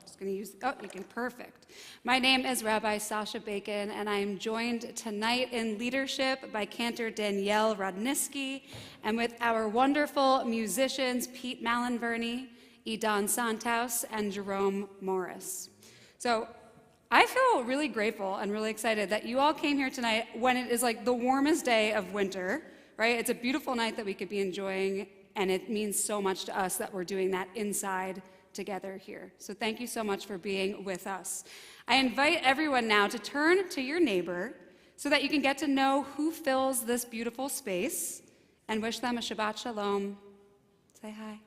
Just going to use, oh, you can, perfect. My name is Rabbi Sasha Bacon, and I am joined tonight in leadership by Cantor Danielle Rodniski, and with our wonderful musicians, Pete Malinverney, Edan Santos, and Jerome Morris. So I feel really grateful and really excited that you all came here tonight when it is like the warmest day of winter, right? It's a beautiful night that we could be enjoying, and it means so much to us that we're doing that inside together here. So thank you so much for being with us. I invite everyone now to turn to your neighbor so that you can get to know who fills this beautiful space and wish them a Shabbat Shalom. Say hi.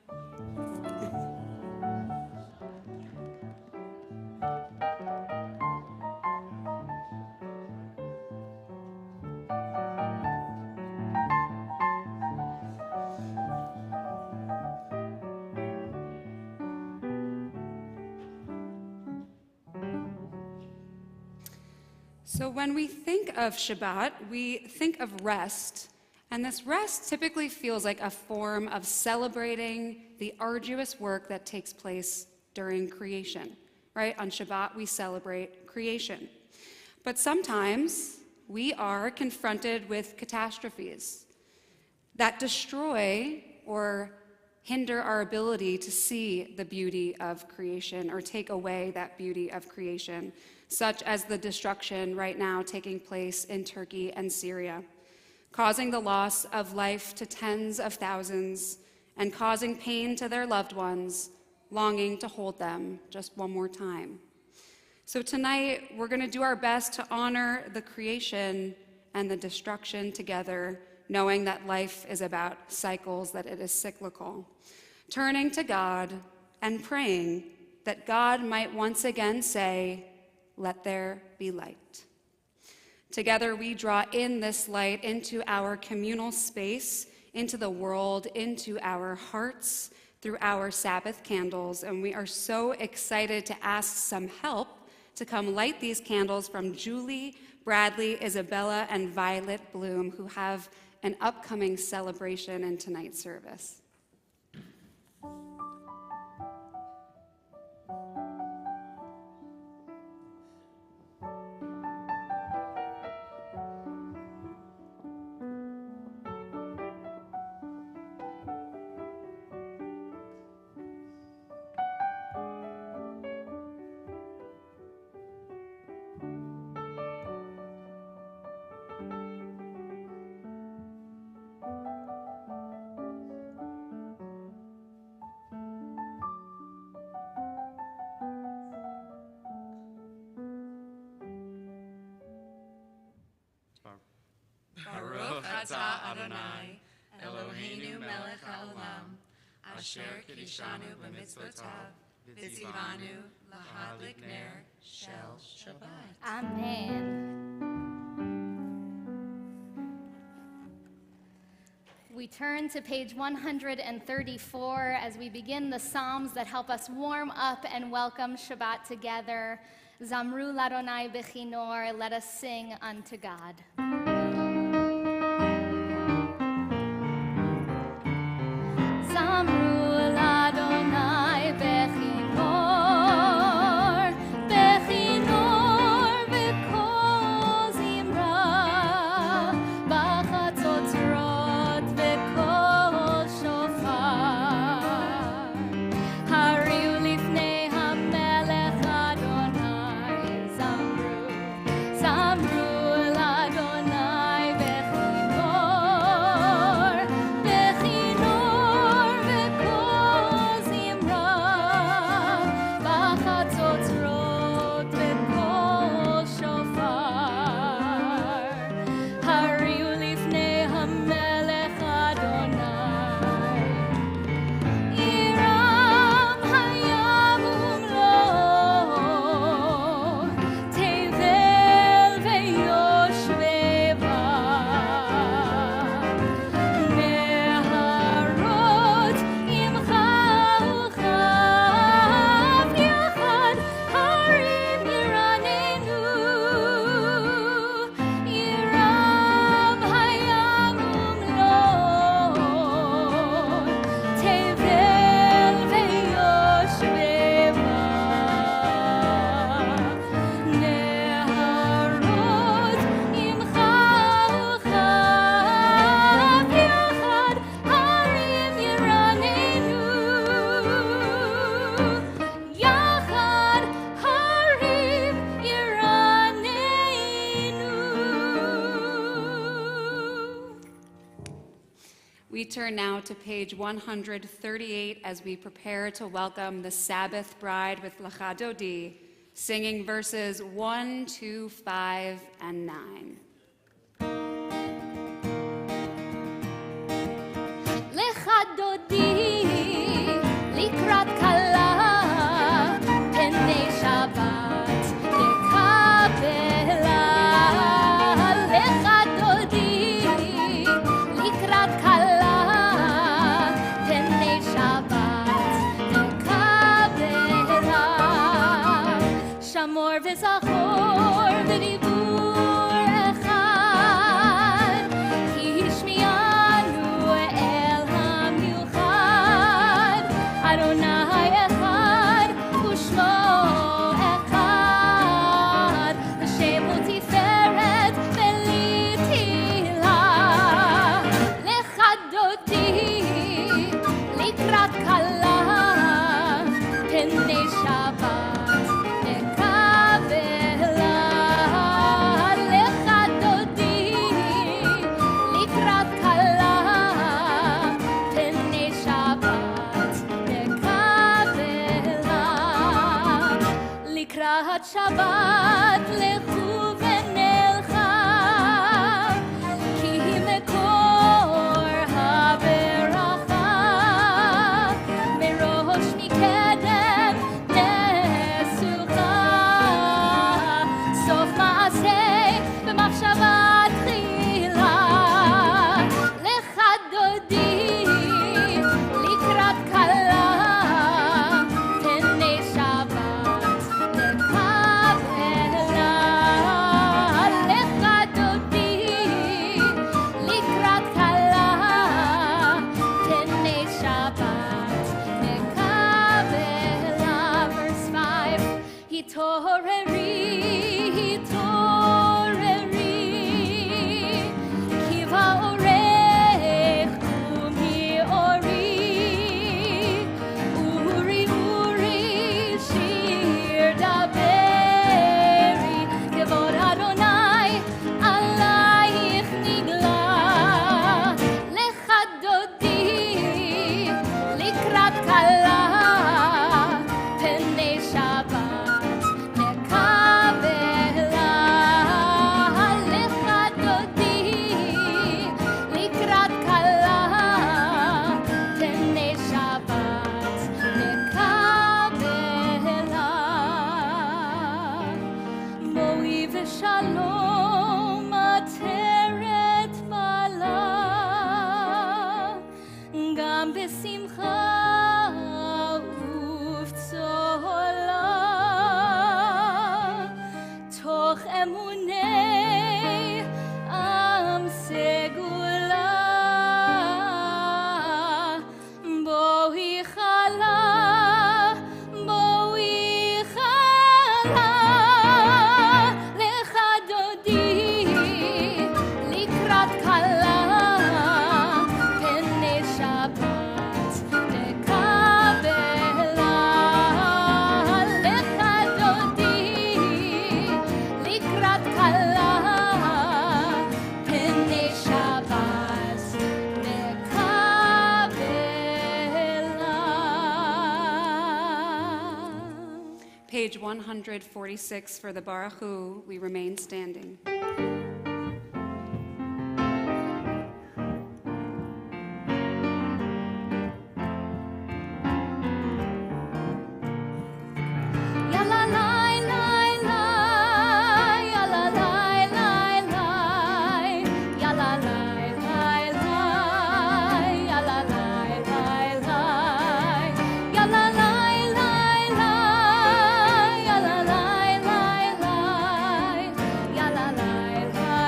So when we think of Shabbat, we think of rest, and this rest typically feels like a form of celebrating the arduous work that takes place during creation, right? On Shabbat, we celebrate creation. But sometimes we are confronted with catastrophes that destroy or hinder our ability to see the beauty of creation or take away that beauty of creation, such as the destruction right now taking place in Turkey and Syria, causing the loss of life to tens of thousands and causing pain to their loved ones, longing to hold them just one more time. So tonight, we're going to do our best to honor the creation and the destruction together, knowing that life is about cycles, that it is cyclical, turning to God and praying that God might once again say, "Let there be light." Together we draw in this light into our communal space, into the world, into our hearts through our Sabbath candles, and we are so excited to ask some help to come light these candles from Julie, Bradley, Isabella, and Violet Bloom, who have an upcoming celebration in tonight's service. Baruch atah Adonai, Eloheinu melech haolam, asher kiddushanu b'mitzvotav, v'tzivanu lahadlik ner shel Shabbat. Amen. We turn to page 134 as we begin the Psalms that help us warm up and welcome Shabbat together. Zamru l'Adonai b'chinor, let us sing unto God. Zamru l'Adonai b'chinor, b'chinor v'kol zimra, b'chatzotzrot v'kol shofar. Hariu lifnei hamelech Adonai, zamru l'Adonai. turn now to page 138 as we prepare to welcome the Sabbath bride with Lecha Dodi, singing verses 1, 2, 5, and 9. Lecha Dodi, likrat kala, penei Shabbat, tekabela. Lecha Dodi, likrat kala, penei Shabbat, tekabela. Shamor v'zachor v'dibur echad, ki hishmianu el hamiuchad. Adonai echad u'shmo echad, Hashem hu tiferet v'litila. Lecha Dodi, likrat kala, penei Shabbat, tekabela. Lecha Dodi, likrat kala, penei Shabbat, tekabela. Likrat Shabbat lechu v'nelcha, ki hi mekor haberacha. Merosh mikedem nesucha, sof ma'aseh b'machshava tchila. Lecha Dodi, likrat kala, penei Shabbat, tekabela. Lecha Dodi, likrat kala, penei Shabbat, tekabela. Verse 5, hitoreri, hitoreri, ki va'orech umi ori. Uri, uri, shir daberi, kevod Adonai alayich nigla. Lecha Dodi, likrat kala, penei Shabbat, tekabela. Lecha Dodi, likrat kala, penei Shabbat, tekabela. Moi v'shalom ateret bala, gam b'simcha uvtzola. Toch emunei am segula, boi chala, boi chala. Lecha Dodi, likrat kala, penei Shabbat, tekabela. Lecha Dodi, likrat kala, penei Shabbat, tekabela. Page 146 for the Baruch Hu, we remain standing. Yalla lai lai lai, yalla lai lai lai, yalla lai lai lai, yalla lai lai lai, yalla lai lai lai, yalla lai lai lai, yalla lai lai.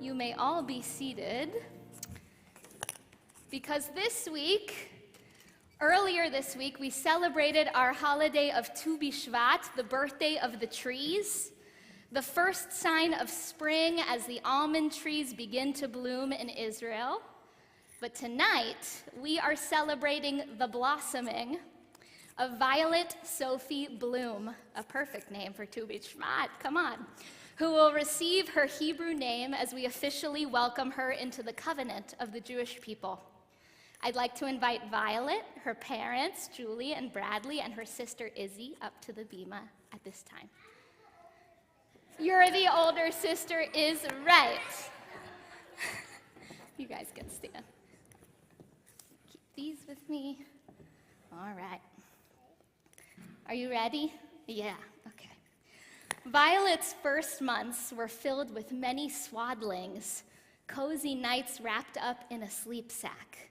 You may all be seated. Because earlier this week, we celebrated our holiday of Tu B'Shvat, the birthday of the trees, the first sign of spring as the almond trees begin to bloom in Israel. But tonight, we are celebrating the blossoming of Violet Sophie Bloom, a perfect name for Tu B'Shvat, come on, who will receive her Hebrew name as we officially welcome her into the covenant of the Jewish people. I'd like to invite Violet, her parents, Julie and Bradley, and her sister Izzy up to the bima at this time. You're the older sister is right. You guys can stand. Keep these with me. All right. Are you ready? Yeah, okay. Violet's first months were filled with many swaddlings, cozy nights wrapped up in a sleep sack.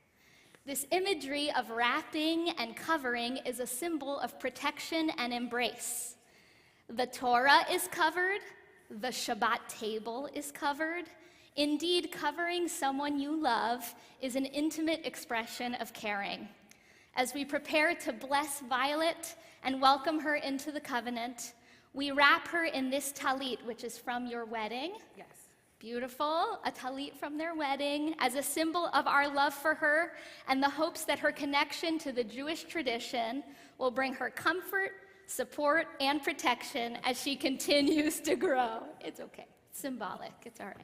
This imagery of wrapping and covering is a symbol of protection and embrace. The Torah is covered, the Shabbat table is covered. Indeed, covering someone you love is an intimate expression of caring. As we prepare to bless Violet and welcome her into the covenant, we wrap her in this talit, which is from your wedding. Yes. Beautiful, a talit from their wedding, as a symbol of our love for her and the hopes that her connection to the Jewish tradition will bring her comfort, support, and protection as she continues to grow. It's okay, it's symbolic, it's all right.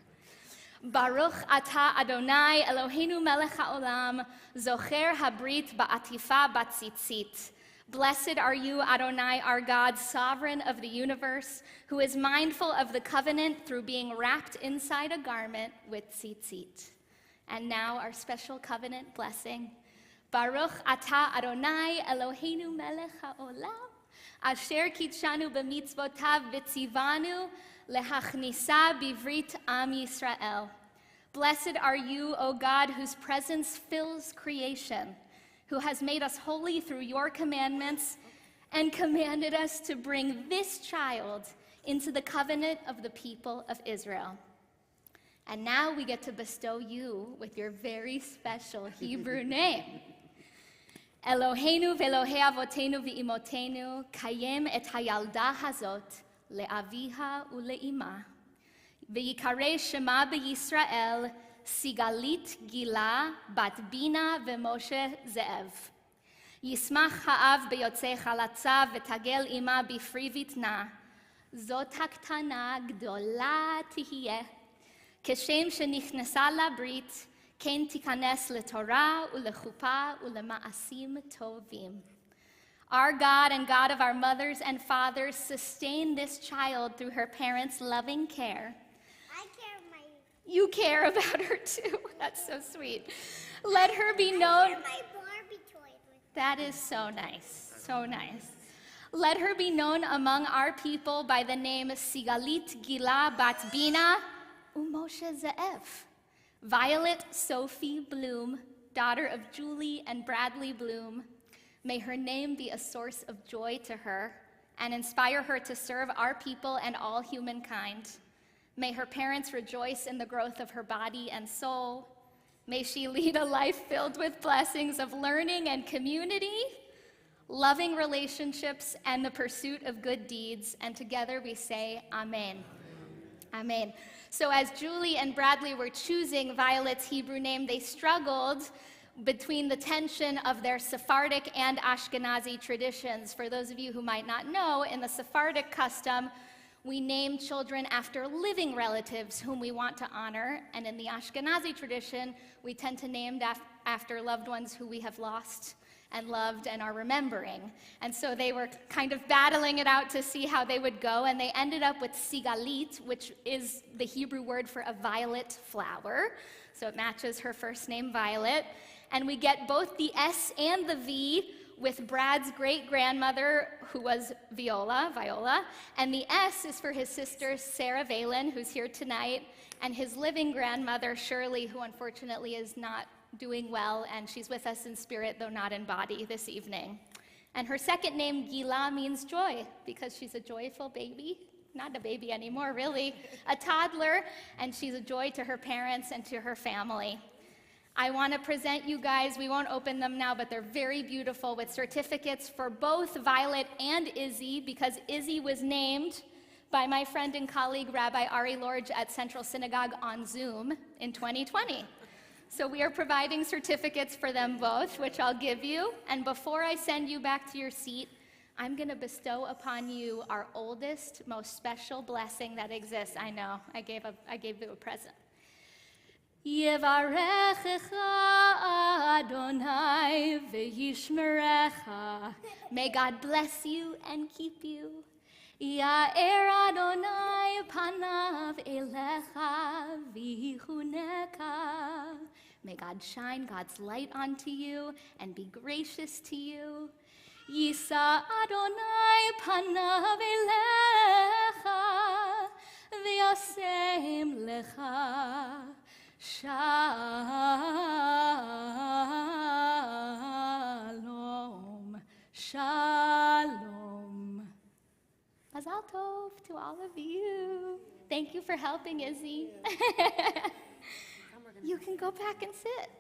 Baruch atah Adonai Eloheinu melech haolam, zocher habrit ba'atifa batzitzit. Blessed are you, Adonai, our God, sovereign of the universe, who is mindful of the covenant through being wrapped inside a garment with tzitzit. And now our special covenant blessing. Baruch atah Adonai Eloheinu melech haolam, asher kitshanu b'mitzvotav v'tzivanu lehachnisa bivrit am Yisrael. Blessed are you, O God, whose presence fills creation, who has made us holy through your commandments and commanded us to bring this child into the covenant of the people of Israel. And now we get to bestow you with your very special Hebrew name. Eloheinu ve'Elohei avotenu ve'imotenu, kayem et hayalda hazot le'aviha ule'ima. Ve'yikarei shema be'Yisrael, Sigalit Gila bat Bina ve'Moshe Ze'ev. Yismach ha'av beyotzei chalatza v'tagel ima bifri vitna. Zot haktana gdola tihiyeh. Keshem shenichnesa labrit, ken tikanes leTorah ulechupa ulema'asim tovim. Our God and God of our mothers and fathers, sustain this child through her parents' loving care. You care about her too. That's so sweet. Let her be known. That is so nice. So nice. Let her be known among our people by the name Sigalit Gila Bat Bina Umoshe Ze'ev. Violet Sophie Bloom, daughter of Julie and Bradley Bloom. May her name be a source of joy to her and inspire her to serve our people and all humankind. May her parents rejoice in the growth of her body and soul. May she lead a life filled with blessings of learning and community, loving relationships, and the pursuit of good deeds. And together we say, Amen. Amen. So as Julie and Bradley were choosing Violet's Hebrew name, they struggled between the tension of their Sephardic and Ashkenazi traditions. For those of you who might not know, in the Sephardic custom, we name children after living relatives whom we want to honor, and in the Ashkenazi tradition, we tend to name after loved ones who we have lost and loved and are remembering. And so they were kind of battling it out to see how they would go, and they ended up with Sigalit, which is the Hebrew word for a violet flower. So it matches her first name, Violet. And we get both the S and the V with Brad's great-grandmother, who was Viola, and the S is for his sister, Sarah Valen, who's here tonight, and his living grandmother, Shirley, who unfortunately is not doing well, and she's with us in spirit, though not in body, this evening. And her second name, Gila, means joy, because she's a joyful baby. not a baby anymore, really, a toddler, and she's a joy to her parents and to her family. I want to present you guys, we won't open them now, but they're very beautiful, with certificates for both Violet and Izzy, because Izzy was named by my friend and colleague, Rabbi Ari Lorge at Central Synagogue on Zoom in 2020. So we are providing certificates for them both, which I'll give you. And before I send you back to your seat, I'm going to bestow upon you our oldest, most special blessing that exists. I know, I gave you a present. Yevarechecha Adonai v'yishmerecha. May God bless you and keep you. Ya'er Adonai panav elecha v'yichuneka. May God shine God's light onto you and be gracious to you. Yisa Adonai panav elecha v'yasem lecha shalom. Shalom. Mazal tov to all of you. Thank you for helping, Izzy. You can go back and sit.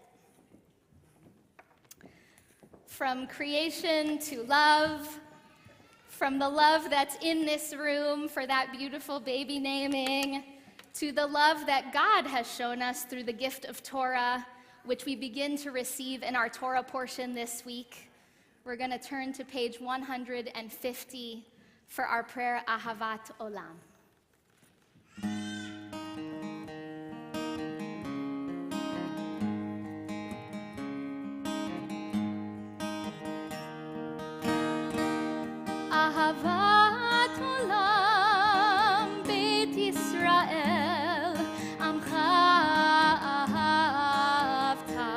From creation to love, from the love that's in this room for that beautiful baby naming, to the love that God has shown us through the gift of Torah, which we begin to receive in our Torah portion this week. We're going to turn to page 150 for our prayer, Ahavat Olam. Ahavat Olam, Beit Yisrael, Amcha Ahavta.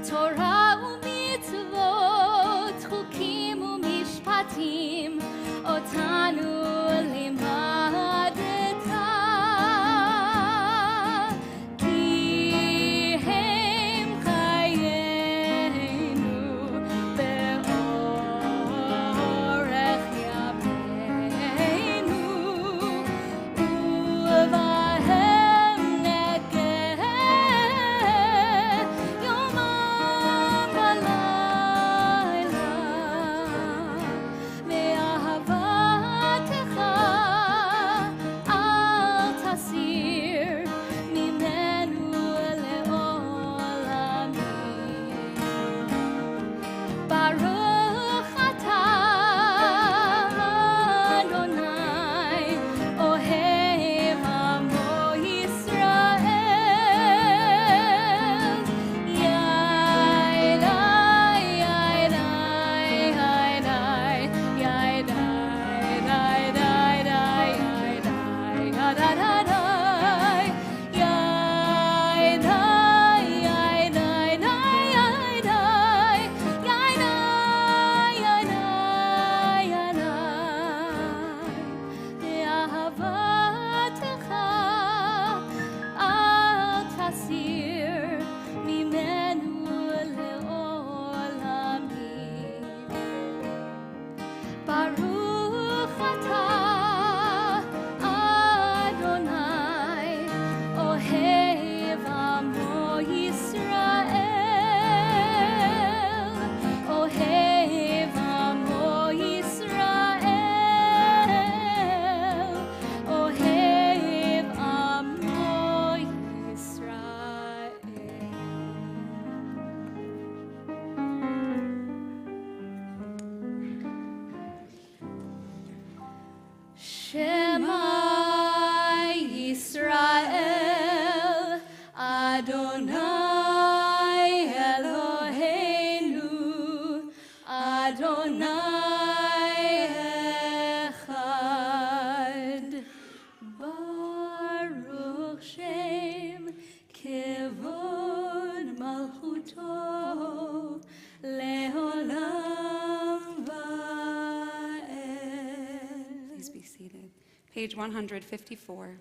Torah u'mitzvot, chukim u'mishpatim, otanu limadeta. Ki hem chayenu be'orech yameinu, u'vahem negeh yomam v'layla. Ve'ahavatecha al tasir mimenu le'olamim. Baruch atah Adonai, ohev amo Yisrael. Yaedai, yaedai, yaedai, yaedai, yaedai, yaedai, yaedai, yaedai, yaedai, Ve'ahavatecha al tasir mimenu le'olamim. Baruch atah Adonai, ohev amo Yisrael. Ohev amo Yisrael. Ohev amo Yisrael. Shema Yisrael, Adonai Eloheinu, Adonai Echad. Baruch Shem Kevod Malchuto Leolam Va'ed. Please be seated. Page 154.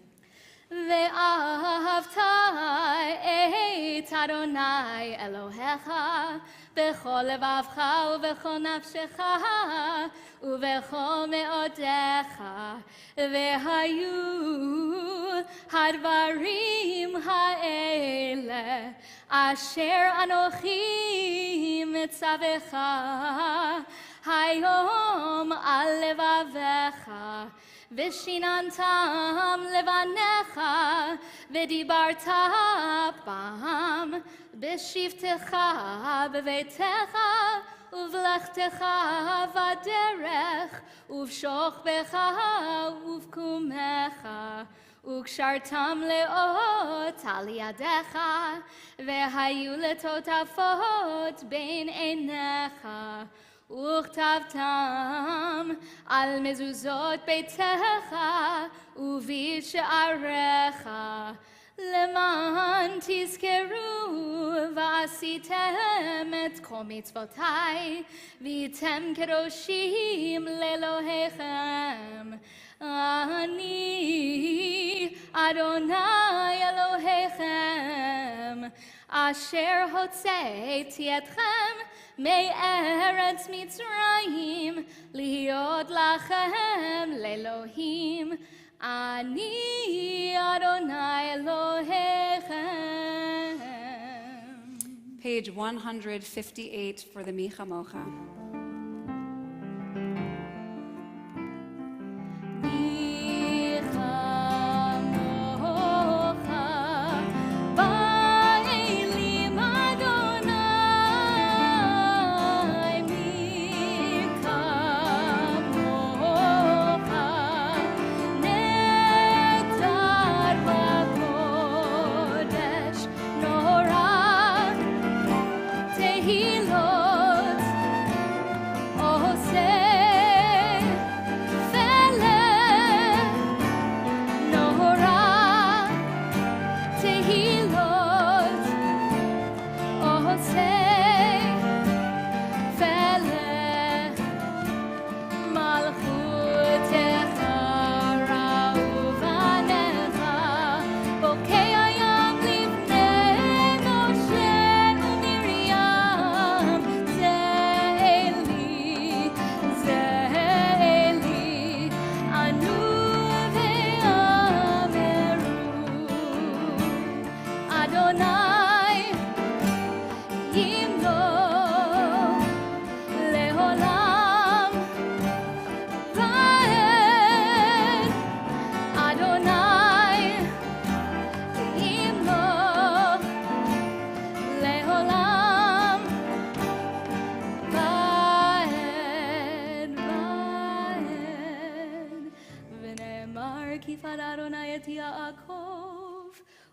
ואהבת את אדוני אלוהיך בכל לבבך ובכל נפשך ובכל מאודיך, והיו הדברים האלה אשר אנוכי מצווך היום על לבביך, ושיננתם לבניך, ודיברת בם בשבתך בביתך, ובלכתך בדרך, ובשוכבך ובקומך, וקשרתם לאות על ידיך, והיו לטוטפות בין עיניך, וכתבתם על מזוזות ביתך ובשעריך, למען תזכרו ועשיתם את כל מצוותיי, והייתם קדושים לאלוהיכם. אני אדוני אלוהיכם, אשר הוצאתי אתכם מארץ מצרים, להיות לכם לאלוהים. אני אדוני אלוהיכם. Page 158 for the Mi Chamocha. כיפת אדוני את יעקב,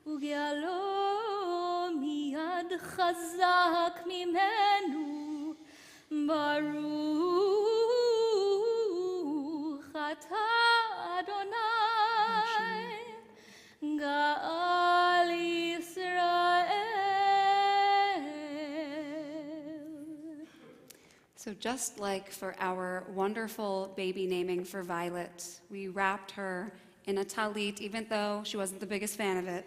וגאלו מיד חזק ממנו. ברוך אתה אדוני, גאל ישראל. So just like for our wonderful baby naming for Violet, we wrapped her in a talit, even though she wasn't the biggest fan of it.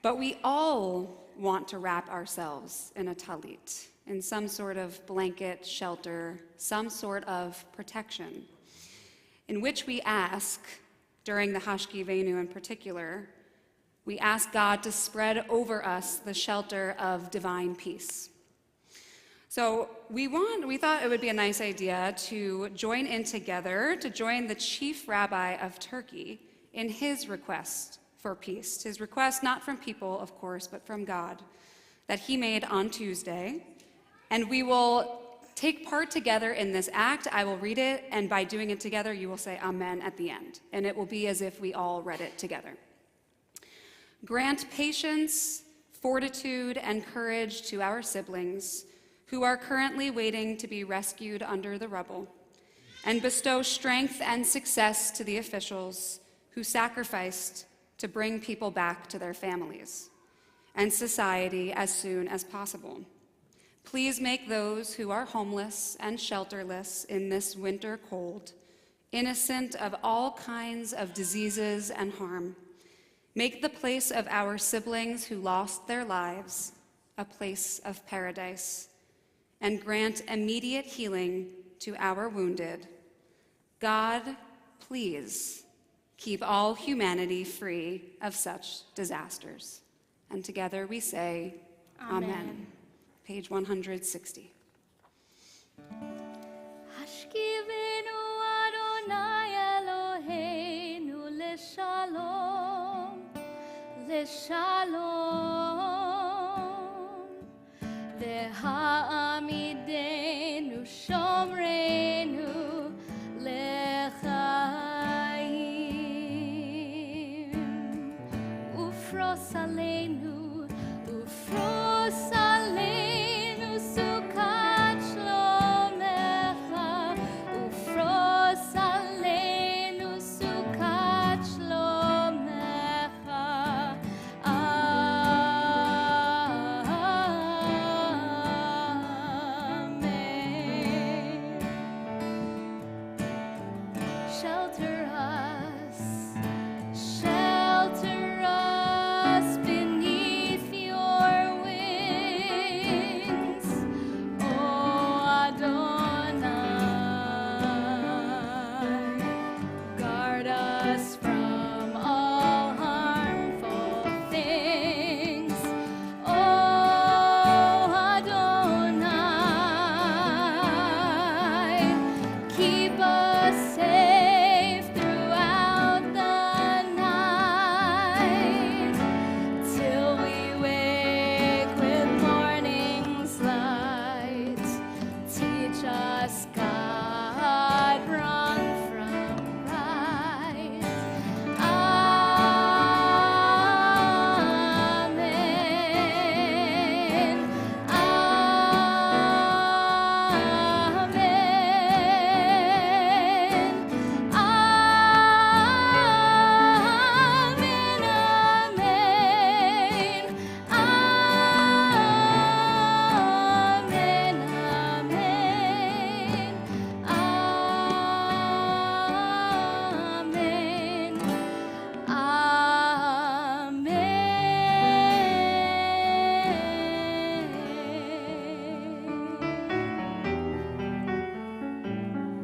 But we all want to wrap ourselves in a talit, in some sort of blanket, shelter, some sort of protection, in which we ask, during the Hashkivenu in particular, we ask God to spread over us the shelter of divine peace. So we thought it would be a nice idea to join in together, to join the chief rabbi of Turkey in his request for peace. His request not from people, of course, but from God, that he made on Tuesday. And we will take part together in this act. I will read it, and by doing it together, you will say Amen at the end. And it will be as if we all read it together. Grant patience, fortitude, and courage to our siblings who are currently waiting to be rescued under the rubble, and bestow strength and success to the officials who sacrificed to bring people back to their families and society as soon as possible. Please make those who are homeless and shelterless in this winter cold, innocent of all kinds of diseases and harm, Make the place of our siblings who lost their lives a place of paradise, and grant immediate healing to our wounded. God, please keep all humanity free of such disasters. And together we say, Amen. Page 160. Hashkivenu Adonai Eloheinu leshalom, leshalom. V'ha'amidenu shomrenu lechaim. Ufros aleinu, ufros aleinu sukat shlomecha. Ufros aleinu sukat shlomecha. Amen. Shelter us beneath your wings, O Adonai. Guard us from all harmful things, O Adonai. Keep us safe throughout the night, till we wake with morning's light. Teach us, God, wrong from right. Amen. Amen.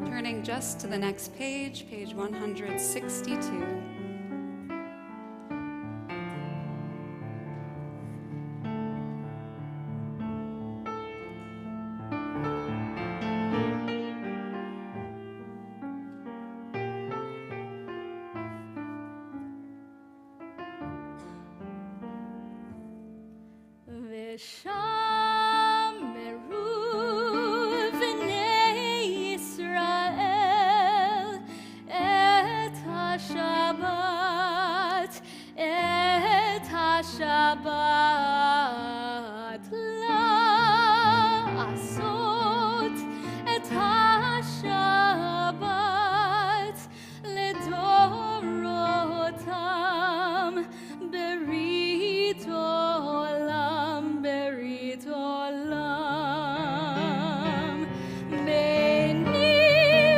Turning just to the next page, page 162. V'shameru v'nei Yisrael et HaShabbat la'asot et HaShabbat ledorotam berit olam, berit olam. Beni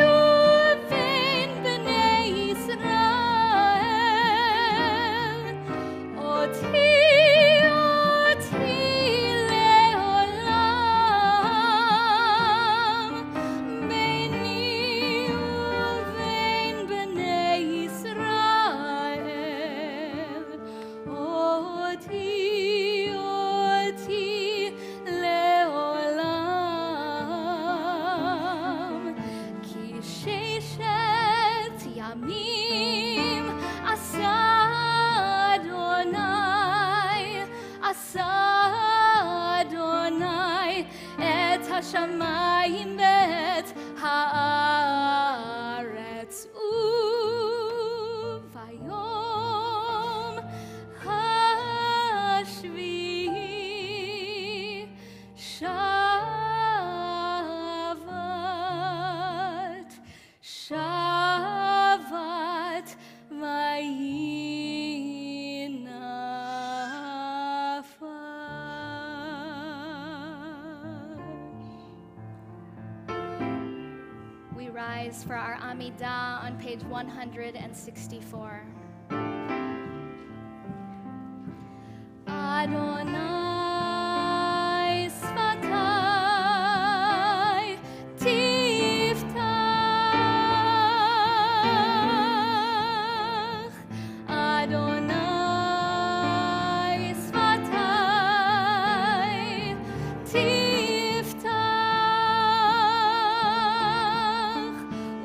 uvein bnei Yisrael, oti leolam. Beni uvein bnei Yisrael, oti leolam. Ki sheshet yamim asa Adonai et hashamayim bet haaretz uvayom hashvi'i Shabbat, Shabbat vayinafash. We rise for our Amidah on page 164. Adonai Sfatai Tiftach. Adonai Sfatai Tiftach.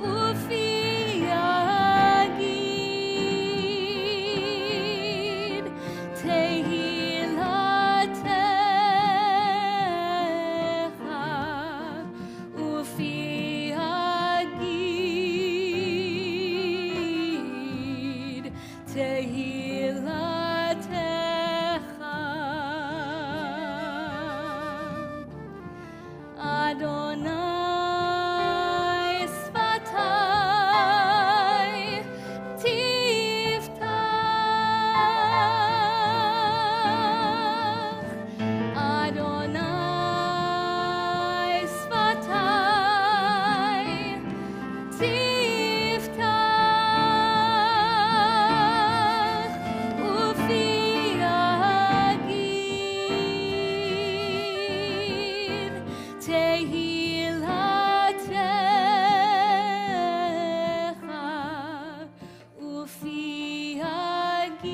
Ufi Yagid Tehilatecha. Ufi Yagid Tehilatecha. Adonai Sfatai Tiftach. Adonai Sfatai Tiftach. Ufi Yagid Tehilatecha. Ufi Yagid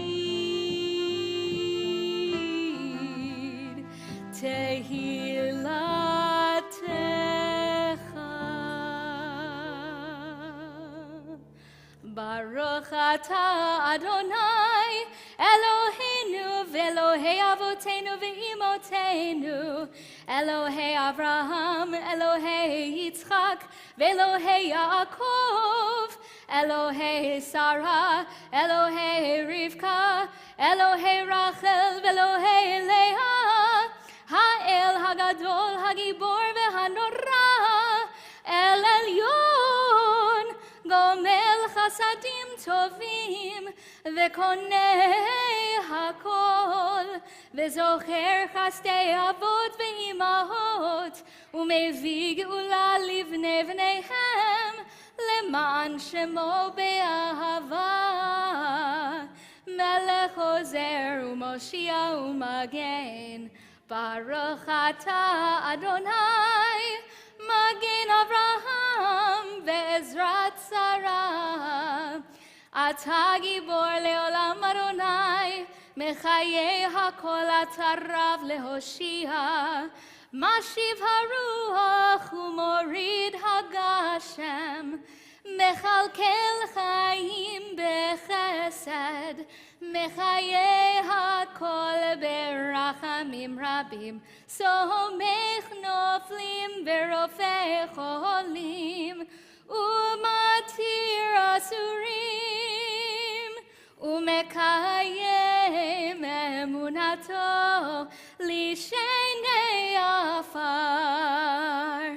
Tehilatecha. Baruch atah Adonai Eloheinu v'Elohei Avotenu v'Imotenu, Elohei Avraham, Elohei Yitzchak, v'Elohei Yaakov, Elohei Sarah, Elohei Rivka, Elohei Rachel, v'Elohei Leah, Ha'el Hagadol, Hagibor v'Hanora, El Elyon, Gomel Chasadim Tovim, Vekonei Hakol, Vezocher Chastei Avot Ve'imahot, Umevi Geula Livnei Vneihem, Leman Shemo Be'ahava, Melech Ozer Umoshia Umagen, Baruch atah Adonai, Magen Avraham ve'ezrat Sarah. Atah gibor leolam Adonai, mechayei hakol atah rav lehoshia. Mashiv haruach umorid hagashem, mechalkel chaim bechesed, mechayei hakol berachamim rabim, somech noflim verofei cholim, umatir asurim, umekayem emunato lishenei afar.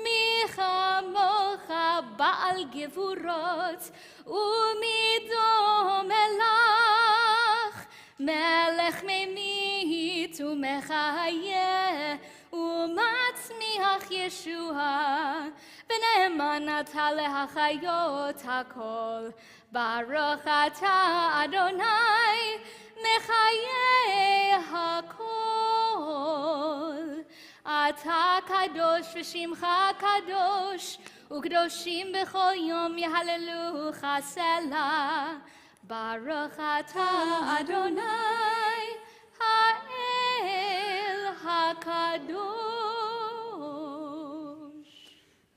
Michamocha Baal Gevurot umidom elach, Melech memit umechayeh umatzmiach Yeshua, v'ne'eman atah lehachayot hakol. Baruch atah Adonai mechayeh hakol. Atah kadosh v'shimcha kadosh, u'kadoshim b'chol yom yehalelucha selah. Baruch atah Adonai ha'el hakadosh.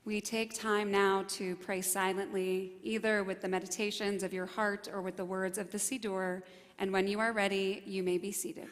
We take time now to pray silently, either with the meditations of your heart or with the words of the Siddur, and when you are ready, you may be seated.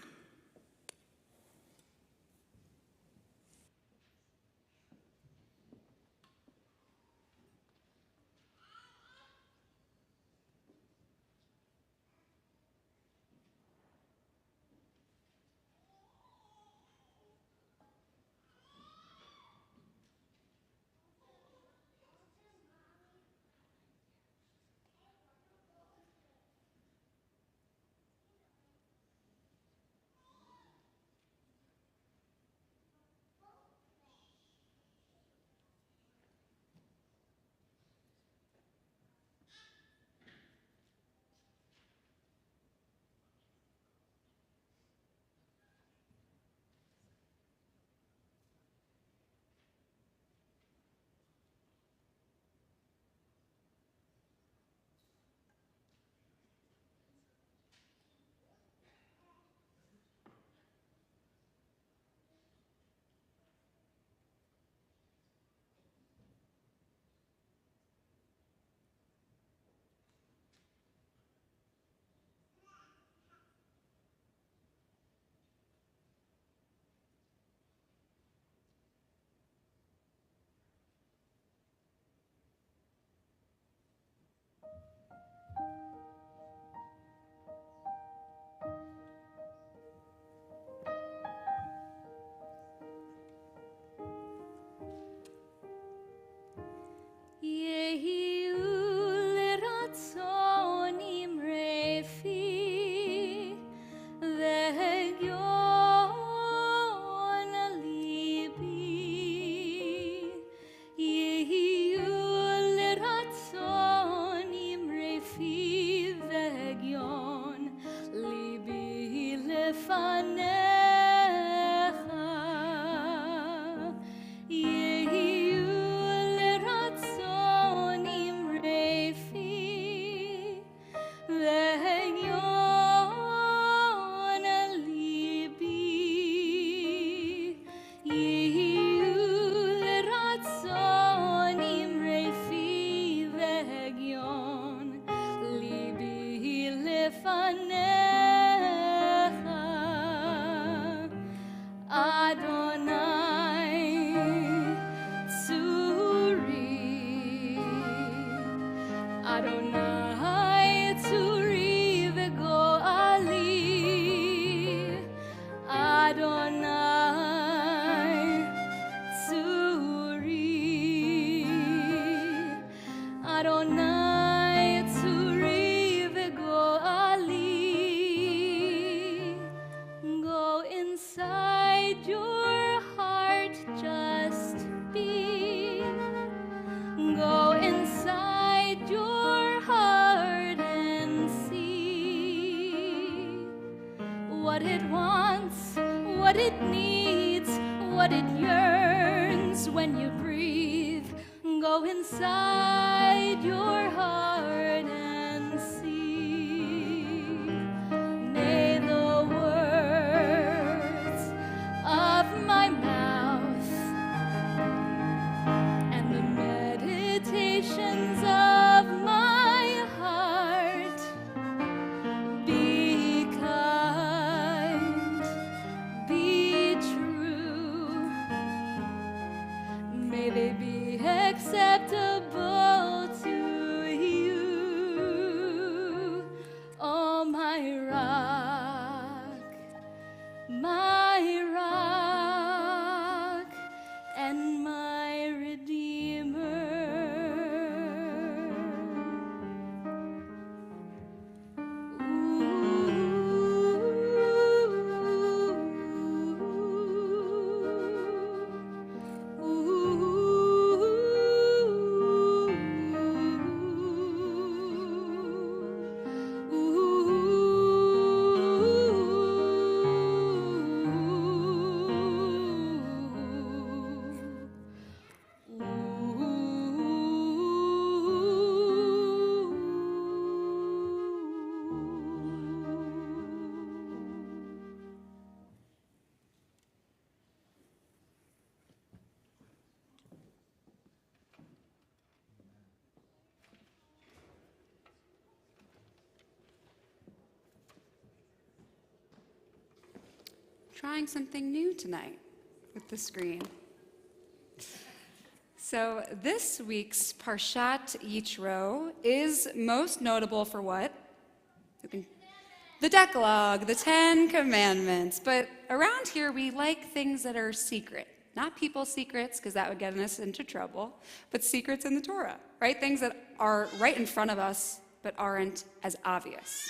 what it wants, what it needs, what it yearns when you breathe. Go inside your heart and see. May the words of my mouth and the meditations of my heart be kind, be true. May they be acceptable to you. Oh, my rock and my redeemer. Trying something new tonight with the screen. So this week's Parshat Yitro is most notable for what? The Decalogue, the 10 Commandments. But around here, we like things that are secret. Not people's secrets, because that would get us into trouble, but secrets in the Torah, right? Things that are right in front of us, but aren't as obvious.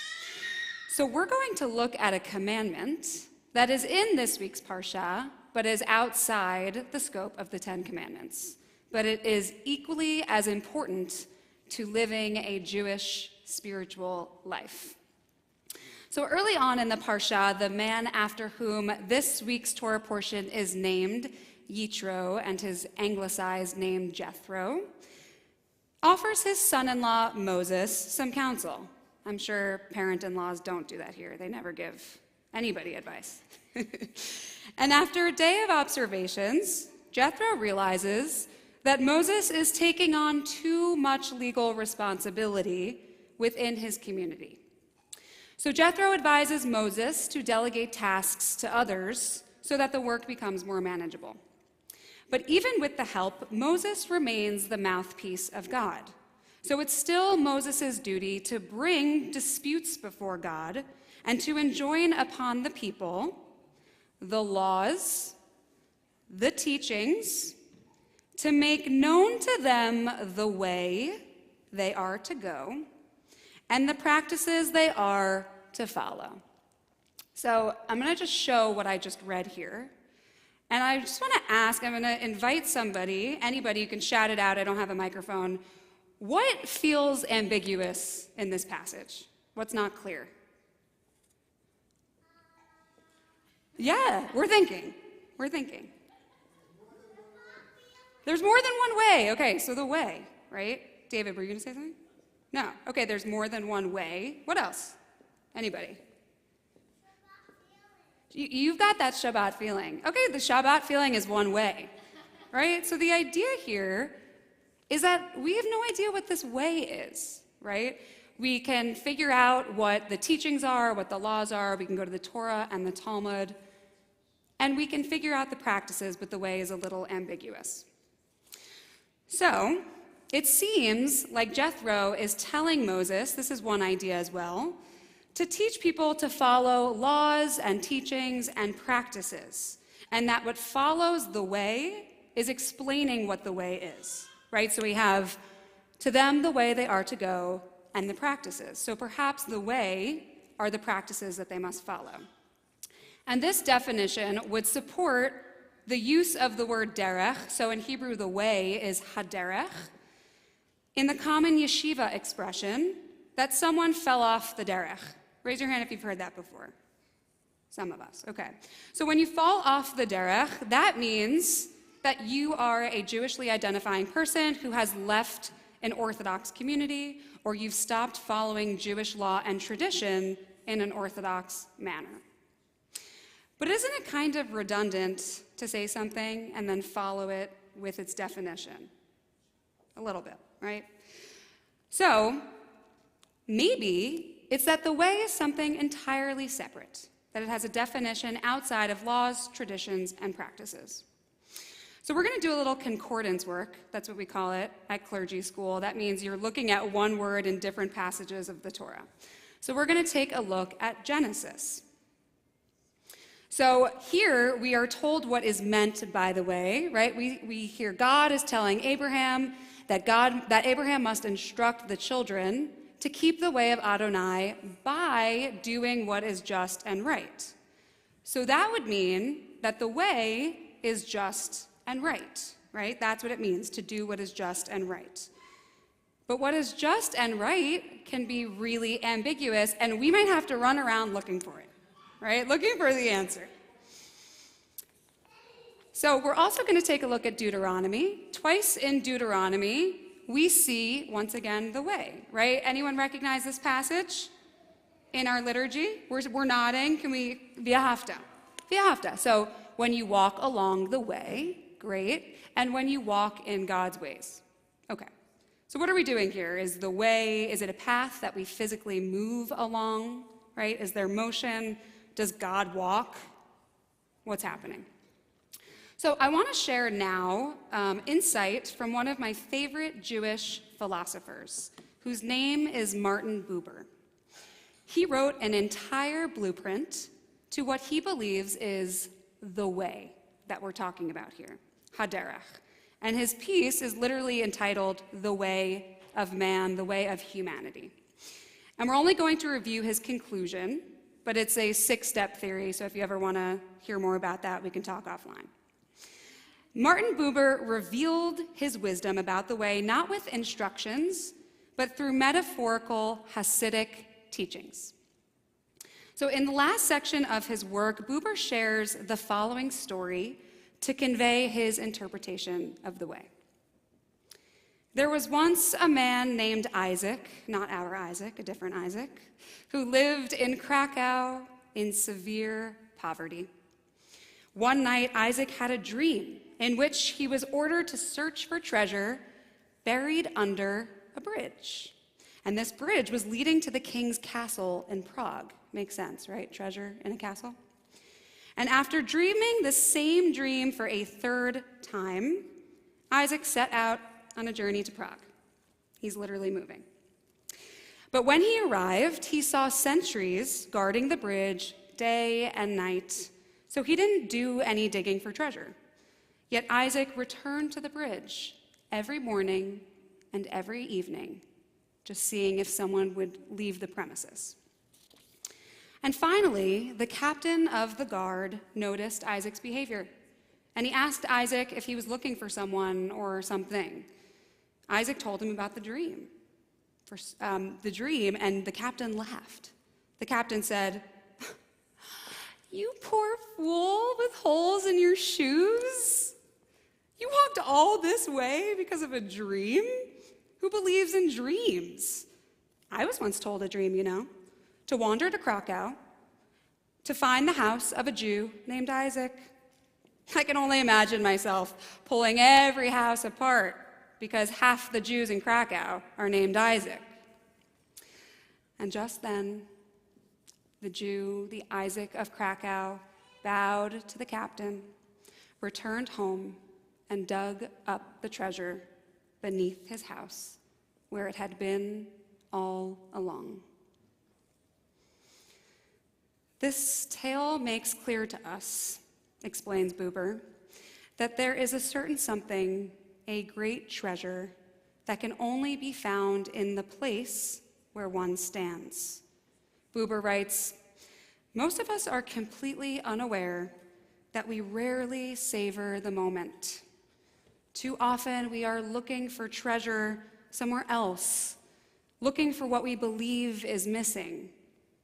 So we're going to look at a commandment that is in this week's Parsha, but is outside the scope of the 10 Commandments. But it is equally as important to living a Jewish spiritual life. So early on in the Parsha, the man after whom this week's Torah portion is named, Yitro, and his anglicized name Jethro, offers his son-in-law Moses some counsel. I'm sure parent-in-laws don't do that here. They never give anybody advice. And after a day of observations, Jethro realizes that Moses is taking on too much legal responsibility within his community. So Jethro advises Moses to delegate tasks to others so that the work becomes more manageable. But even with the help, Moses remains the mouthpiece of God. So it's still Moses' duty to bring disputes before God and to enjoin upon the people the laws, the teachings, to make known to them the way they are to go and the practices they are to follow. So I'm going to just show what I just read here. And I just want to ask, I'm going to invite somebody, anybody, you can shout it out, I don't have a microphone. What feels ambiguous in this passage? What's not clear? Yeah, we're thinking. There's more than one way. Okay, so the way, right? David, were you going to say something? No. Okay, there's more than one way. What else? Anybody? You've got that Shabbat feeling. Okay, the Shabbat feeling is one way, right? So the idea here is that we have no idea what this way is, right? We can figure out what the teachings are, what the laws are. We can go to the Torah and the Talmud, and we can figure out the practices, but the way is a little ambiguous. So it seems like Jethro is telling Moses, this is one idea as well, to teach people to follow laws and teachings and practices, and that what follows the way is explaining what the way is, right? So we have to them the way they are to go and the practices. So perhaps the way are the practices that they must follow. And this definition would support the use of the word derech, so in Hebrew the way is haderech, in the common yeshiva expression that someone fell off the derech. Raise your hand if you've heard that before. Some of us, okay. So when you fall off the derech, that means that you are a Jewishly identifying person who has left an Orthodox community, or you've stopped following Jewish law and tradition in an Orthodox manner. But isn't it kind of redundant to say something and then follow it with its definition? A little bit, right? So maybe it's that the way is something entirely separate, that it has a definition outside of laws, traditions, and practices. So we're going to do a little concordance work, that's what we call it at clergy school. That means you're looking at one word in different passages of the Torah. So we're going to take a look at Genesis. So here we are told what is meant by the way, right? We hear God is telling Abraham that Abraham must instruct the children to keep the way of Adonai by doing what is just and right. So that would mean that the way is just and right, right? That's what it means, to do what is just and right. But what is just and right can be really ambiguous, and we might have to run around looking for it, right? Looking for the answer. So we're also going to take a look at Deuteronomy. Twice in Deuteronomy, we see, once again, the way, right? Anyone recognize this passage in our liturgy? We're nodding. Can we? V'ahavta. V'ahavta. So when you walk along the way, great. And when you walk in God's ways. Okay. So what are we doing here? Is the way, is it a path that we physically move along, right? Is there motion? Does God walk? What's happening? So I want to share now insight from one of my favorite Jewish philosophers, whose name is Martin Buber. He wrote an entire blueprint to what he believes is the way that we're talking about here, Haderach. And his piece is literally entitled The Way of Man, the Way of Humanity. And we're only going to review his conclusion, but it's a 6-step theory, so if you ever want to hear more about that, we can talk offline. Martin Buber revealed his wisdom about the way not with instructions, but through metaphorical Hasidic teachings. So in the last section of his work, Buber shares the following story to convey his interpretation of the way. There was once a man named Isaac, not our Isaac, a different Isaac, who lived in Krakow in severe poverty. One night, Isaac had a dream in which he was ordered to search for treasure buried under a bridge. And this bridge was leading to the king's castle in Prague. Makes sense, right? Treasure in a castle. And after dreaming the same dream for a 3rd time, Isaac set out on a journey to Prague. He's literally moving. But when he arrived, he saw sentries guarding the bridge day and night, so he didn't do any digging for treasure. Yet Isaac returned to the bridge every morning and every evening, just seeing if someone would leave the premises. And finally, the captain of the guard noticed Isaac's behavior, and he asked Isaac if he was looking for someone or something. Isaac told him about the dream, and the captain laughed. The captain said, "You poor fool with holes in your shoes. You walked all this way because of a dream? Who believes in dreams? I was once told a dream, to wander to Krakow, to find the house of a Jew named Isaac. I can only imagine myself pulling every house apart because half the Jews in Krakow are named Isaac." And just then, the Jew, the Isaac of Krakow, bowed to the captain, returned home, and dug up the treasure beneath his house, where it had been all along. This tale makes clear to us, explains Buber, that there is a certain something, a great treasure, that can only be found in the place where one stands. Buber writes, "Most of us are completely unaware that we rarely savor the moment. Too often we are looking for treasure somewhere else, looking for what we believe is missing,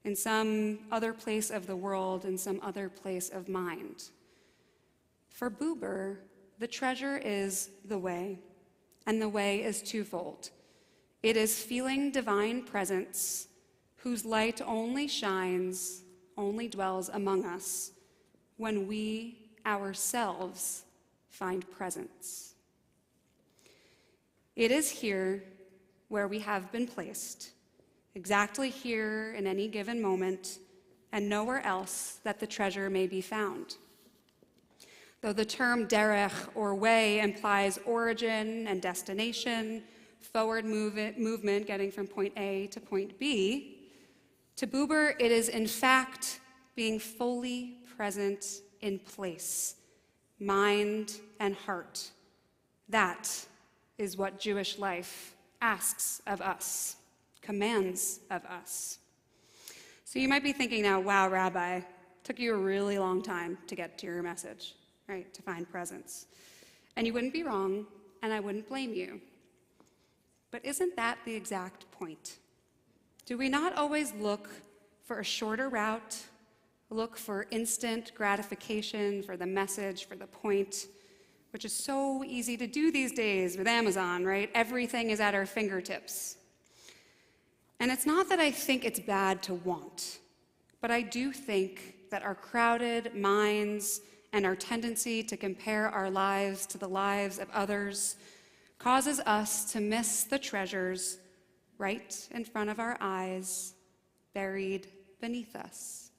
in some other place of the world, in some other place of mind. For Buber, the treasure is the way, and the way is twofold. It is feeling divine presence, whose light only shines, only dwells among us, when we ourselves find presence. It is here where we have been placed, exactly here in any given moment, and nowhere else that the treasure may be found. Though the term derech, or way, implies origin and destination, forward movement getting from point A to point B, to Buber it is in fact being fully present in place, mind and heart. That is what Jewish life asks of us, commands of us. So you might be thinking now, wow, Rabbi, took you a really long time to get to your message, right, to find presence. And you wouldn't be wrong, and I wouldn't blame you. But isn't that the exact point? Do we not always look for a shorter route, look for instant gratification, for the message, for the point, which is so easy to do these days with Amazon, right? Everything is at our fingertips. And it's not that I think it's bad to want, but I do think that our crowded minds and our tendency to compare our lives to the lives of others causes us to miss the treasures right in front of our eyes, buried beneath us.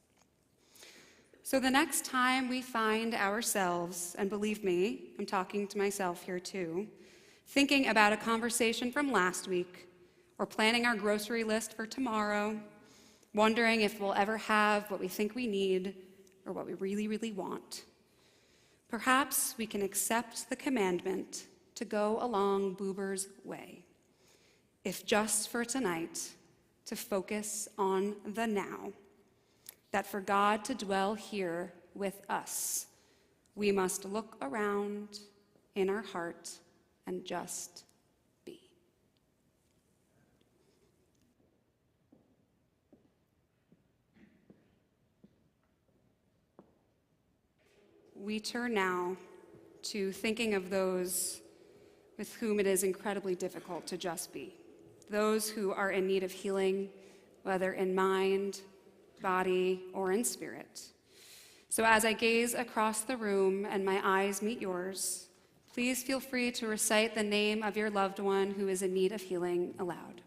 So the next time we find ourselves, and believe me, I'm talking to myself here too, thinking about a conversation from last week, or planning our grocery list for tomorrow, wondering if we'll ever have what we think we need or what we really, really want, perhaps we can accept the commandment to go along Buber's way, if just for tonight, to focus on the now, that for God to dwell here with us, we must look around in our heart and just be. We turn now to thinking of those with whom it is incredibly difficult to just be, those who are in need of healing, whether in mind, body, or in spirit. So as I gaze across the room and my eyes meet yours, please feel free to recite the name of your loved one who is in need of healing aloud.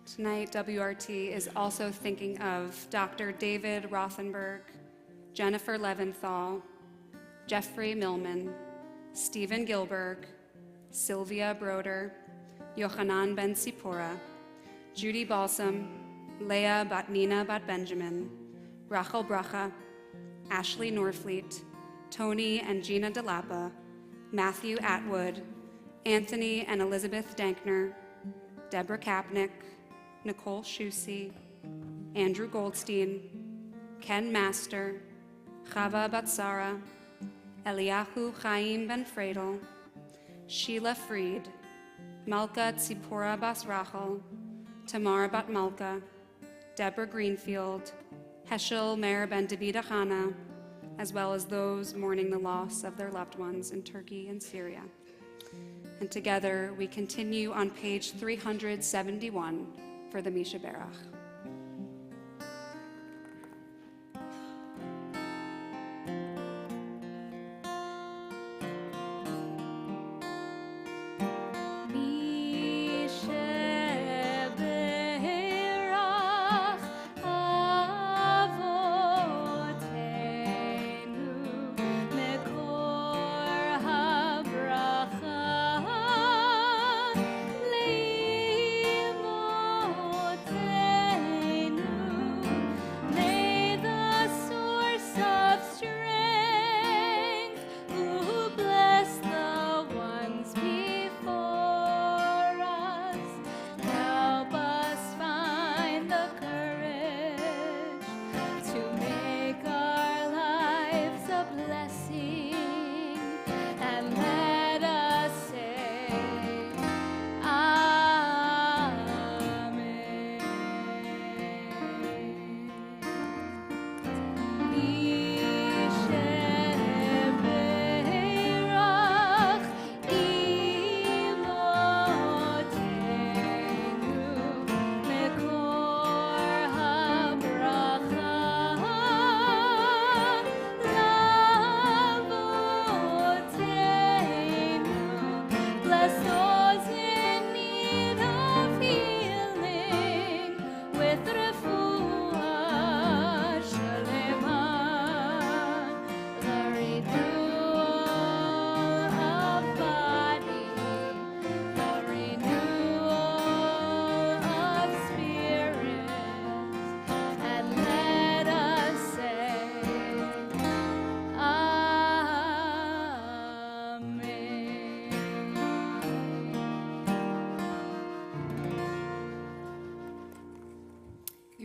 Tonight, WRT is also thinking of Dr. David Rothenberg, Jennifer Leventhal, Jeffrey Millman, Stephen Gilberg, Sylvia Broder, Yochanan Ben Sipora, Judy Balsam, Leah Batnina Bat Benjamin, Rachel Bracha, Ashley Norfleet, Tony and Gina DeLappa, Matthew Atwood, Anthony and Elizabeth Dankner, Deborah Kapnick, Nicole Shusi, Andrew Goldstein, Ken Master, Chava Batsara, Eliyahu Chaim Ben Fredel, Sheila Fried, Malka Tzipora Bas Rachel, Tamar Bat Malka, Deborah Greenfield, Heschel Meir Ben David Achana, as well as those mourning the loss of their loved ones in Turkey and Syria. And together we continue on page 371 for the Misha Berach. Leave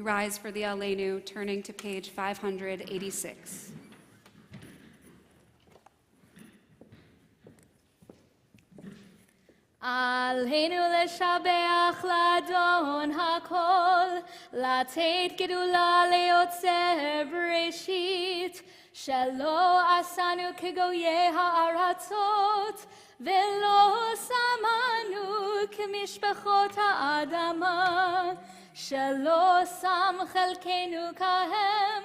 We rise for the Aleinu, turning to page 586. עלינו לשבח לאדון הכל, לתת גדולה ליוצר בראשית, שלא עשנו כגויי הארצות, ולא שמנו כמשפחות האדמה, שלא שם חלקנו כהם,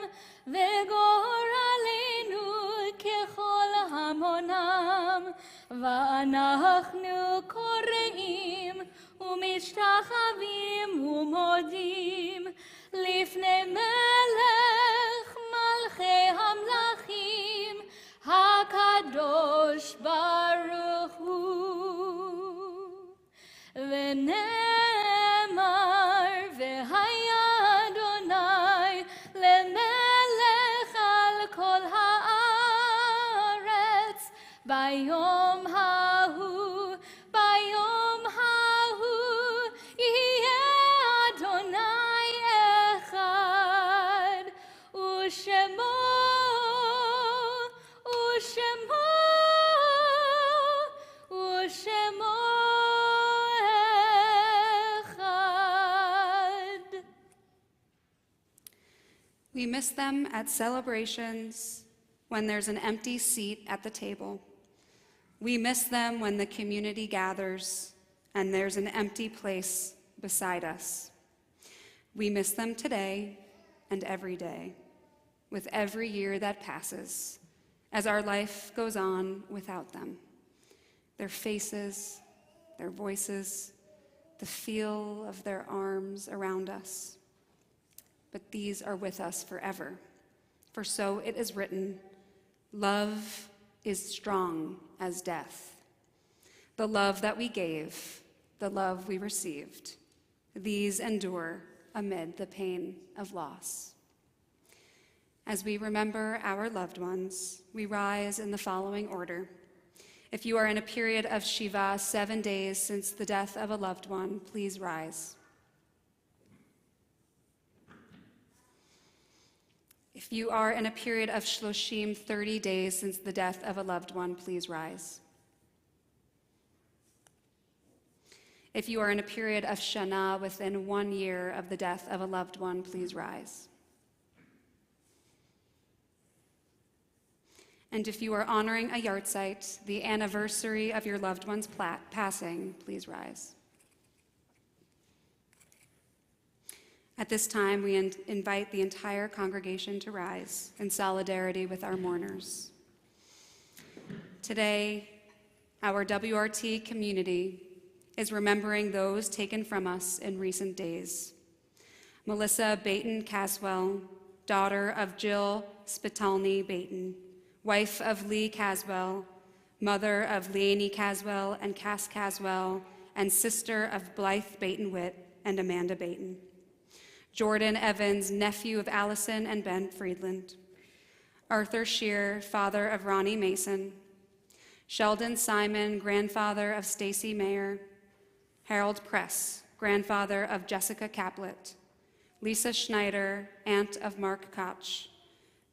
וגורלנו ככל המונם, ואנחנו קוראים ומשתחווים ומודים לפני מלך מלכי המלכים הקדוש ברוך הוא. ונאמר והיה אדוני למלך על כל הארץ ביום ההוא, ביום ההוא יהיה אדוני אחד, ושמו אחד. We miss them at celebrations when there's an empty seat at the table. We miss them when the community gathers and there's an empty place beside us. We miss them today and every day, with every year that passes, as our life goes on without them. Their faces, their voices, the feel of their arms around us. But these are with us forever. For so it is written, love is strong as death. The love that we gave, the love we received, these endure amid the pain of loss. As we remember our loved ones, we rise in the following order. If you are in a period of Shiva, 7 days since the death of a loved one, please rise. If you are in a period of Shloshim, 30 days since the death of a loved one, please rise. If you are in a period of Shana within 1 year of the death of a loved one, please rise. And if you are honoring a yahrzeit, the anniversary of your loved one's passing, please rise. At this time, we invite the entire congregation to rise in solidarity with our mourners. Today, our WRT community is remembering those taken from us in recent days. Melissa Baton Caswell, daughter of Jill Spitalny Baton, wife of Lee Caswell, mother of Leonie Caswell and Cass Caswell, and sister of Blythe Baton-Witt and Amanda Baton. Jordan Evans, nephew of Allison and Ben Friedland. Arthur Shear, father of Ronnie Mason. Sheldon Simon, grandfather of Stacy Mayer. Harold Press, grandfather of Jessica Caplet. Lisa Schneider, aunt of Mark Koch.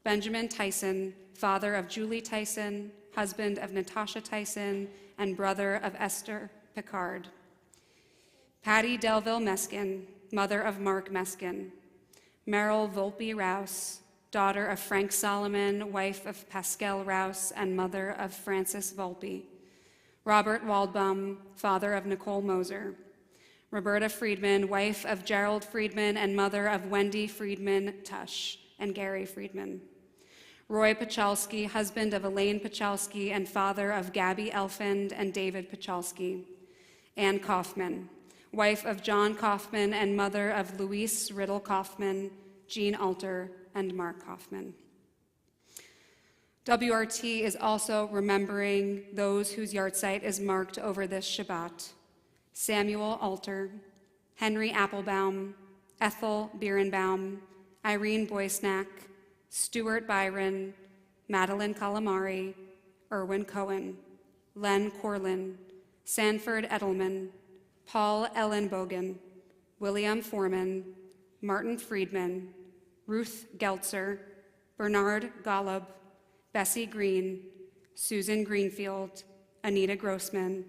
Benjamin Tyson, father of Julie Tyson, husband of Natasha Tyson, and brother of Esther Picard. Patty Delville Meskin, mother of Mark Meskin. Meryl Volpe Rouse, daughter of Frank Solomon, wife of Pascal Rouse, and mother of Francis Volpe. Robert Waldbaum, father of Nicole Moser. Roberta Friedman, wife of Gerald Friedman and mother of Wendy Friedman Tush and Gary Friedman. Roy Pachalski, husband of Elaine Pachalski and father of Gabby Elfand and David Pachalski. Ann Kaufman, wife of John Kaufman and mother of Louise Riddle Kaufman, Jean Alter, and Mark Kaufman. WRT is also remembering those whose yahrzeit is marked over this Shabbat. Samuel Alter, Henry Applebaum, Ethel Birnbaum, Irene Boysnack, Stuart Byron, Madeline Calamari, Erwin Cohen, Len Corlin, Sanford Edelman, Paul Ellenbogen, William Foreman, Martin Friedman, Ruth Geltzer, Bernard Golub, Bessie Green, Susan Greenfield, Anita Grossman,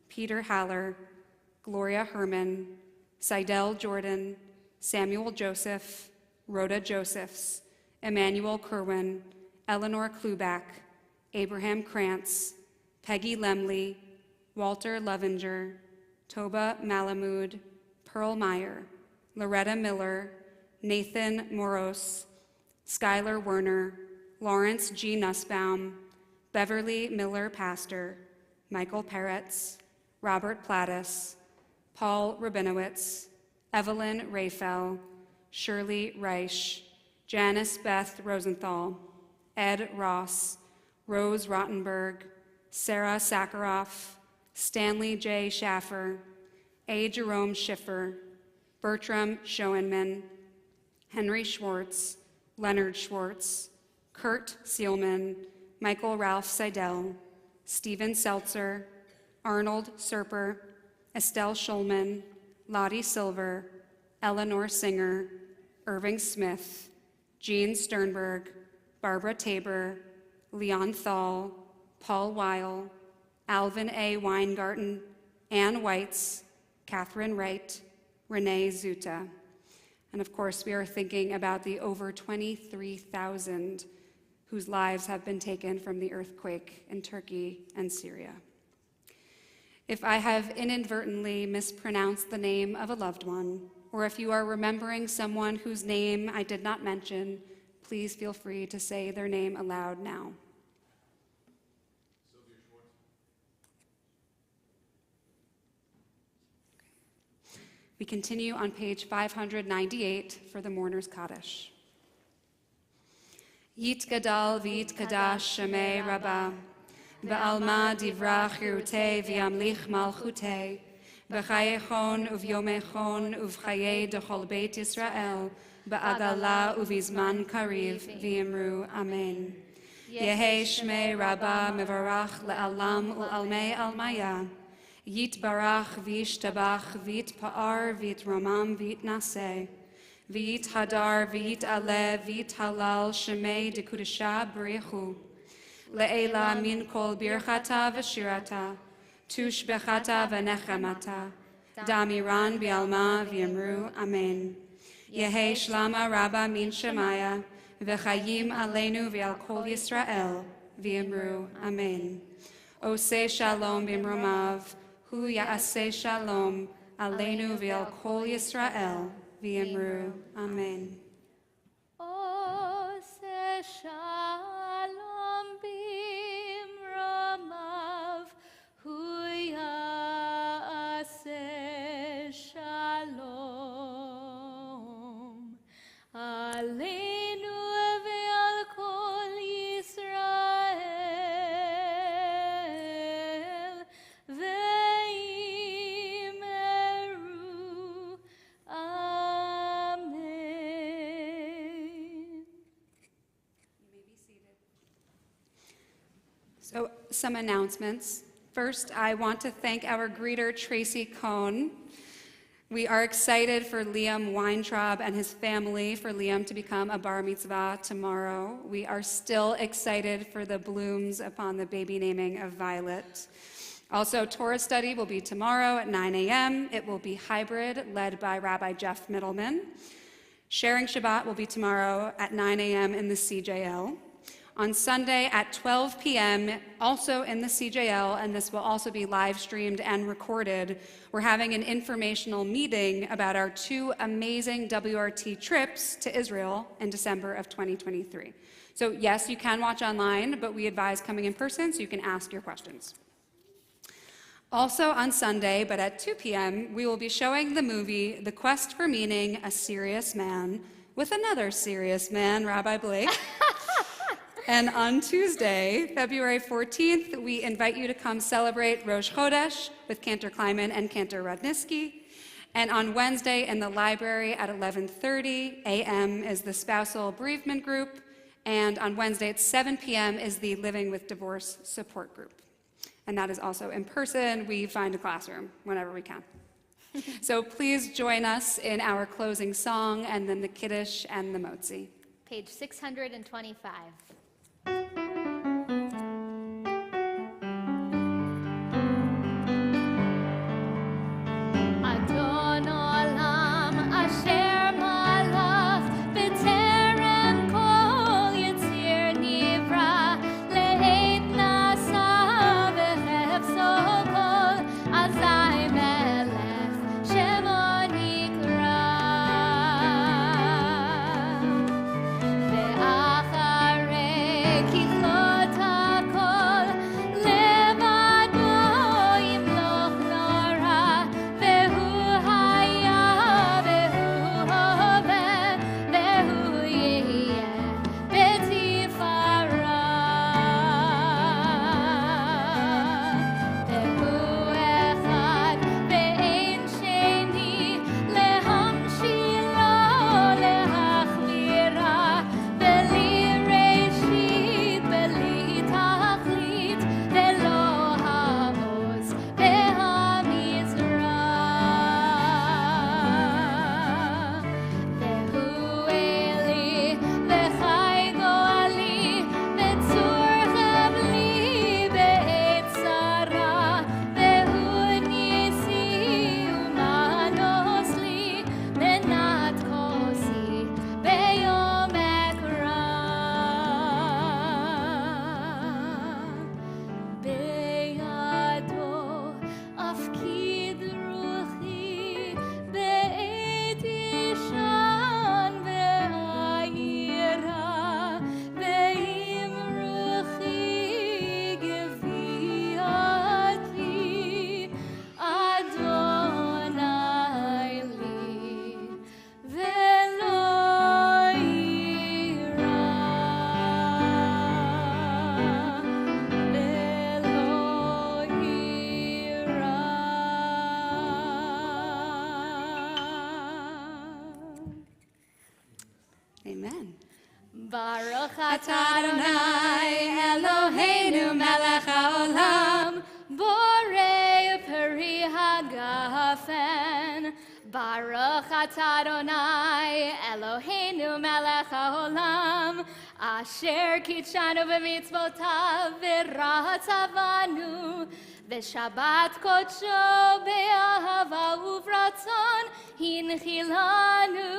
Peter Haller, Gloria Herman, Seidel Jordan, Samuel Joseph, Rhoda Josephs, Emmanuel Kerwin, Eleanor Kluback, Abraham Krantz, Peggy Lemley, Walter Lovinger, Toba Malamud, Pearl Meyer, Loretta Miller, Nathan Moros, Skylar Werner, Lawrence G. Nussbaum, Beverly Miller Pastor, Michael Peretz, Robert Plattis, Paul Rabinowitz, Evelyn Rayfell, Shirley Reich, Janice Beth Rosenthal, Ed Ross, Rose Rottenberg, Sarah Sakharoff, Stanley J. Schaffer, A. Jerome Schiffer, Bertram Schoenman, Henry Schwartz, Leonard Schwartz, Kurt Seelman, Michael Ralph Seidel, Stephen Seltzer, Arnold Serper, Estelle Schulman, Lottie Silver, Eleanor Singer, Irving Smith, Jean Sternberg, Barbara Tabor, Leon Thal, Paul Weil, Alvin A. Weingarten, Ann Weitz, Catherine Wright, Renee Zuta. And of course, we are thinking about the over 23,000 whose lives have been taken from the earthquake in Turkey and Syria. If I have inadvertently mispronounced the name of a loved one, or if you are remembering someone whose name I did not mention, please feel free to say their name aloud now. We continue on page 598 for the Mourner's Kaddish. Yit Gadal v'yit Kadash Shemei Rabbah, Ba'alma Divra Chirutei v'yamlich Malchutei, B'chayechon uv'yomechon uv'chayei dechol Beit Yisrael, Ba'agala uv'izman kariv v'yimru Amen. Yehi Shmei Rabbah mevarach le'alam u'almei almaya, Yit barach v'yishtabach v'yit pa'ar v'yit romam v'yit naseh, v'yit hadar v'yit aleh v'yit halal shemei dekudesha b'richu, le'ela min kol birchata v'shirata, tush bechata v'nechamata, damiran bi'alma v'yamru amen. Yehi shlama rabba min shemaya, v'chayim aleinu v'al kol Yisrael, v'yamru amen. Oseh shalom b'mromav, hu ya'aseh shalom, aleinu v'al kol Yisrael, v'yamru amen. Oseh shalom b'mromav, hu ya'aseh shalom, aleinu v'al kol Yisrael, v'yimeru amen. So, some announcements. First, I want to thank our greeter, Tracy Cohn. We are excited for Liam Weintraub and his family, for Liam to become a bar mitzvah tomorrow. We are still excited for the blooms upon the baby naming of Violet. Also, Torah study will be tomorrow at 9 a.m. It will be hybrid, led by Rabbi Jeff Middleman. Sharing Shabbat will be tomorrow at 9 a.m. in the CJL. On Sunday at 12 p.m., also in the CJL, and this will also be live streamed and recorded, we're having an informational meeting about our two amazing WRT trips to Israel in December of 2023. So yes, you can watch online, but we advise coming in person so you can ask your questions. Also on Sunday, but at 2 p.m., we will be showing the movie The Quest for Meaning, A Serious Man, with another serious man, Rabbi Blake. And on Tuesday, February 14th, we invite you to come celebrate Rosh Chodesh with Cantor Kleiman and Cantor Rudnisky. And on Wednesday in the library at 11:30 a.m. is the spousal bereavement group. And on Wednesday at 7 p.m. is the Living with Divorce support group. And that is also in person. We find a classroom whenever we can. So please join us in our closing song and then the Kiddush and the Motzi. Page 625. Adon olam asher malach b'terem kol yitzir nivra le'et nasa v'hefso kol azai melech shemo nikra ve'acharei kichlot hakol levado yimloch nora vehu haya vehu hove vehu yeh betifara vehu echad ve'en sheni lehamshilo lehachmira veli reshit veli tachlit velo ha'oz ve'hamizra vehu eli v'chai go'ali v'tzur chavli be'et tzara vehu nisi umanos li menat kosi beyom ekra beyado afkid ruchi be'et ishan ve'ayira ve'im ruchi geviati Adonai li ve'lo ira ve'lo ira. Amen. Baruch atah Adonai Eloheinu melech haolam borei peri hagafen. Baruch atah Adonai Eloheinu melech haolam asher kitshanu b'mitzvotav v'ratzavanu v'shabbat kodsho be'ahava uvratzon hinchilanu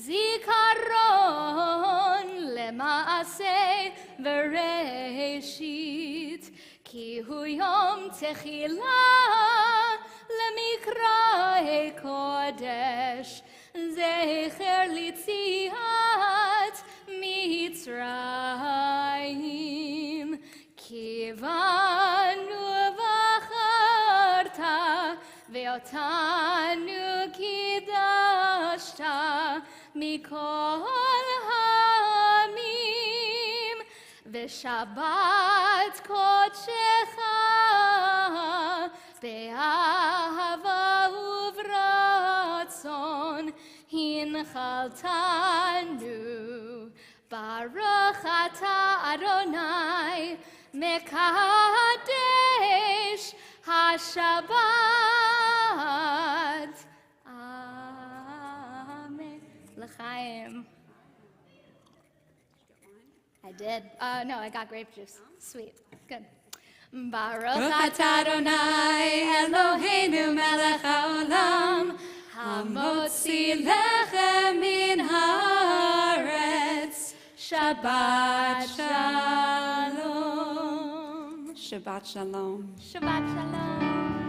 zikaron lemaaseh v'reshit ki hu yom techila lemikra kodesh zecher litziat mitzrayim kivanu v'acharta ve'otanu kidashta mikol ha'amim v'shabbat kodshecha be'ahava uvratzon hinchaltanu Baruch atah Adonai mekadesh hashabbat. Amen. L'chaim. I did. No, I got grape juice. Sweet. Good. Baruch atah Adonai Eloheinu melech haolam hamotzi lechem min haaretz. Shabbat shalom. Shabbat shalom. Shabbat shalom.